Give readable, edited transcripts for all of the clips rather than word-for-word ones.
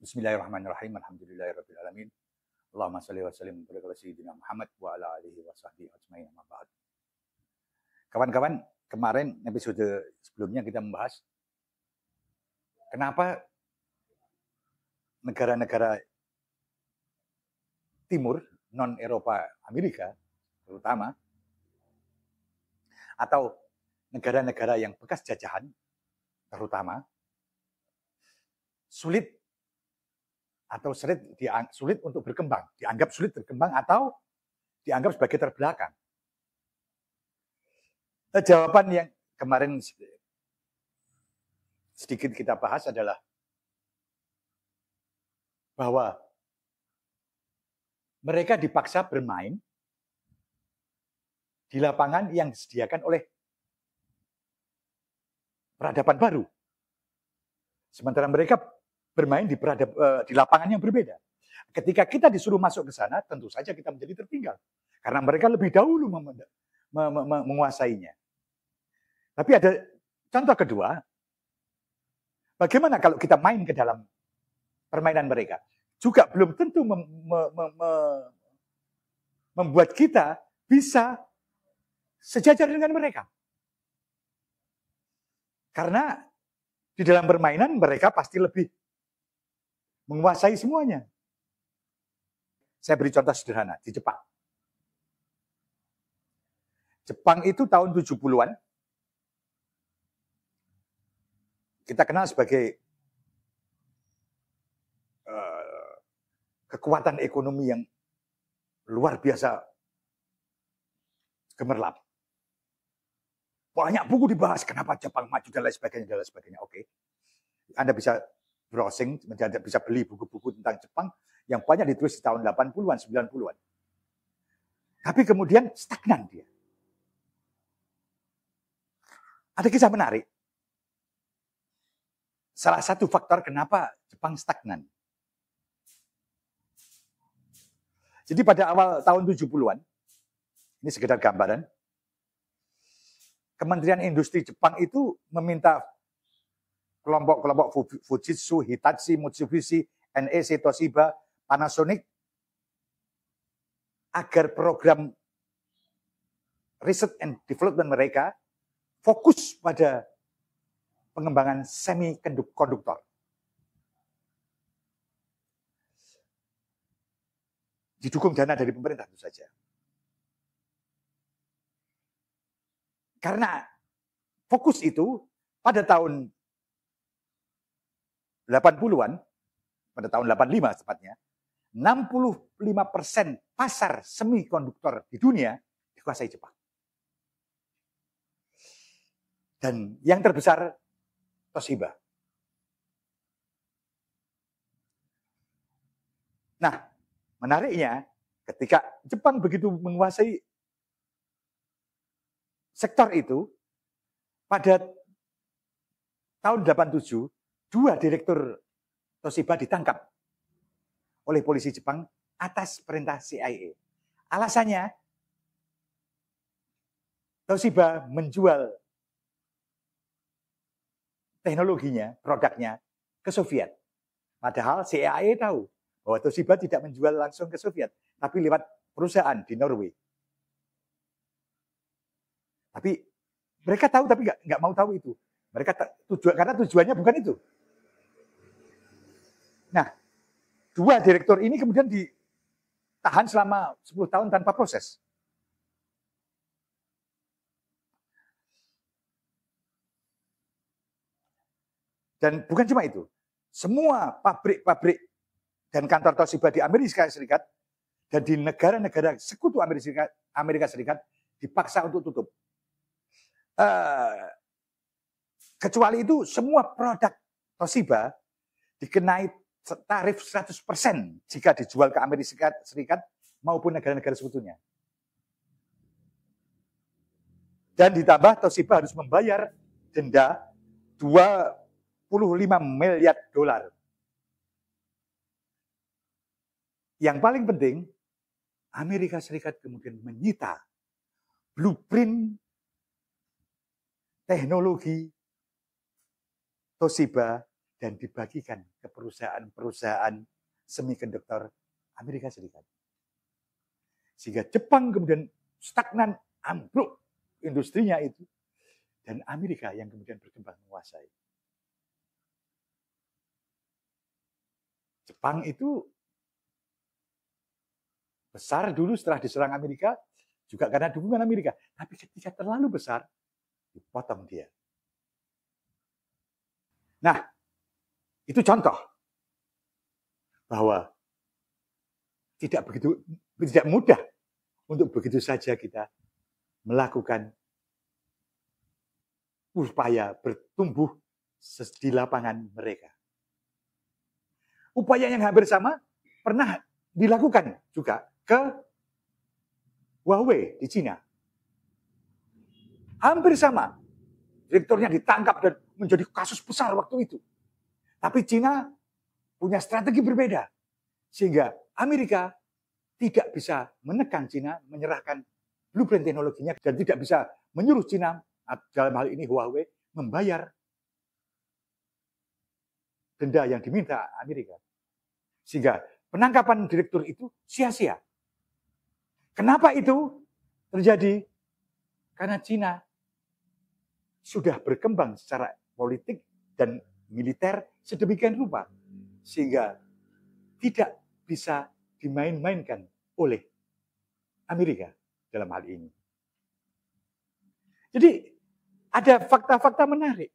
Bismillahirrahmanirrahim. Alhamdulillahirabbil alamin. Allahumma shalli wa sallim ala sayyidina Muhammad wa ala alihi wa sahbihi ajmain. Amma ba'd. Kawan-kawan, kemarin episode sebelumnya kita membahas kenapa negara-negara timur, non Eropa, Amerika terutama, atau negara-negara yang bekas jajahan terutama, sulit untuk berkembang, dianggap sulit berkembang atau dianggap sebagai terbelakang. Jawaban yang kemarin sedikit kita bahas adalah bahwa mereka dipaksa bermain di lapangan yang disediakan oleh peradaban baru. Sementara mereka bermain di lapangan yang berbeda. Ketika kita disuruh masuk ke sana, tentu saja kita menjadi tertinggal. Karena mereka lebih dahulu menguasainya. Tapi ada contoh kedua, bagaimana kalau kita main ke dalam permainan mereka? Juga belum tentu membuat kita bisa sejajar dengan mereka. Karena di dalam permainan mereka pasti lebih menguasai semuanya. Saya beri contoh sederhana di Jepang. Jepang itu tahun 70-an kita kenal sebagai kekuatan ekonomi yang luar biasa gemerlap. Banyak buku dibahas kenapa Jepang maju dan lain sebagainya. Oke. Anda bisa browsing, bisa beli buku-buku tentang Jepang yang banyak ditulis di tahun 80-an, 90-an. Tapi kemudian stagnan dia. Ada kisah menarik. Salah satu faktor kenapa Jepang stagnan. Jadi pada awal tahun 70-an, ini sekedar gambaran, Kementerian Industri Jepang itu meminta kelompok-kelompok Fujitsu, Hitachi, Mitsubishi, NEC, Toshiba, Panasonic agar program research and development mereka fokus pada pengembangan semikonduktor. Didukung dana dari pemerintah tentu saja. Karena fokus itu pada tahun 80-an, pada tahun 85 tepatnya, 65% pasar semikonduktor di dunia dikuasai Jepang. Dan yang terbesar Toshiba. Nah, menariknya ketika Jepang begitu menguasai sektor itu, pada tahun 87, 2 direktur Toshiba ditangkap oleh polisi Jepang atas perintah CIA. Alasannya, Toshiba menjual teknologinya, produknya ke Soviet. Padahal CIA tahu bahwa Toshiba tidak menjual langsung ke Soviet, tapi lewat perusahaan di Norway. Tapi mereka tahu, tapi nggak mau tahu itu. Karena tujuannya bukan itu. Nah, 2 direktur ini kemudian ditahan selama 10 tahun tanpa proses. Dan bukan cuma itu. Semua pabrik-pabrik dan kantor Toshiba di Amerika Serikat dan di negara-negara sekutu Amerika Serikat dipaksa untuk tutup. Kecuali itu, semua produk Toshiba dikenai tarif 100% jika dijual ke Amerika Serikat maupun negara-negara sekutunya. Dan ditambah Toshiba harus membayar denda 25 miliar dolar. Yang paling penting, Amerika Serikat kemudian menyita blueprint teknologi Toshiba dan dibagikan ke perusahaan-perusahaan semikonduktor Amerika Serikat. Sehingga Jepang kemudian stagnan, ambruk industrinya itu, dan Amerika yang kemudian berkembang menguasai. Jepang itu besar dulu setelah diserang Amerika, juga karena dukungan Amerika. Tapi ketika terlalu besar, dipotong dia. Nah, itu contoh bahwa tidak mudah untuk begitu saja kita melakukan upaya bertumbuh di lapangan mereka. Upaya yang hampir sama pernah dilakukan juga ke Huawei di Cina. Hampir sama. Direkturnya ditangkap dan menjadi kasus besar waktu itu. Tapi Cina punya strategi berbeda. Sehingga Amerika tidak bisa menekan Cina, menyerahkan blueprint teknologinya, dan tidak bisa menyuruh Cina, dalam hal ini Huawei, membayar denda yang diminta Amerika. Sehingga penangkapan direktur itu sia-sia. Kenapa itu terjadi? Karena Cina sudah berkembang secara politik dan militer sedemikian rupa, sehingga tidak bisa dimain-mainkan oleh Amerika dalam hal ini. Jadi ada fakta-fakta menarik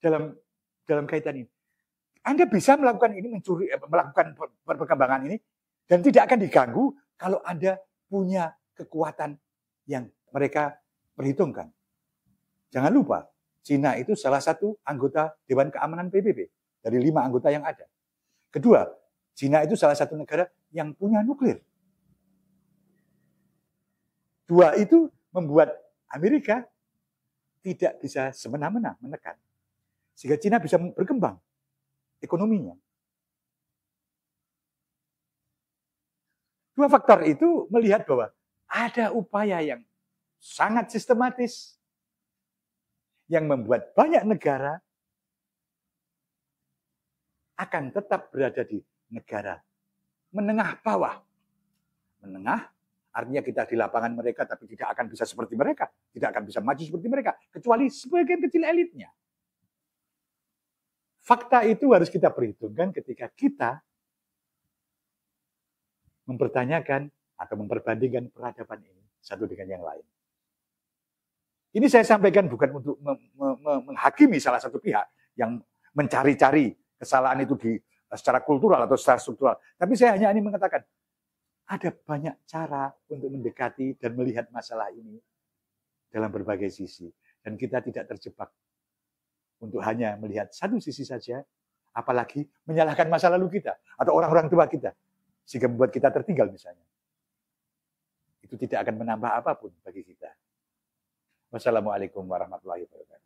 dalam kaitan ini. Anda bisa melakukan ini, melakukan perkembangan ini, dan tidak akan diganggu kalau Anda punya kekuatan yang mereka perhitungkan. Jangan lupa, Cina itu salah satu anggota Dewan Keamanan PBB dari 5 anggota yang ada. Kedua, Cina itu salah satu negara yang punya nuklir. 2 itu membuat Amerika tidak bisa semena-mena menekan. Sehingga Cina bisa berkembang ekonominya. 2 faktor itu melihat bahwa ada upaya yang sangat sistematis yang membuat banyak negara akan tetap berada di negara menengah bawah. Menengah artinya kita di lapangan mereka tapi tidak akan bisa seperti mereka, tidak akan bisa maju seperti mereka, kecuali sebagian kecil elitnya. Fakta itu harus kita perhitungkan ketika kita mempertanyakan atau memperbandingkan peradaban ini satu dengan yang lain. Ini saya sampaikan bukan untuk menghakimi salah satu pihak yang mencari-cari kesalahan itu secara kultural atau secara struktural. Tapi saya hanya ingin mengatakan, ada banyak cara untuk mendekati dan melihat masalah ini dalam berbagai sisi. Dan kita tidak terjebak untuk hanya melihat satu sisi saja, apalagi menyalahkan masa lalu kita atau orang-orang tua kita, sehingga membuat kita tertinggal misalnya. Itu tidak akan menambah apapun bagi kita. Wassalamualaikum warahmatullahi wabarakatuh.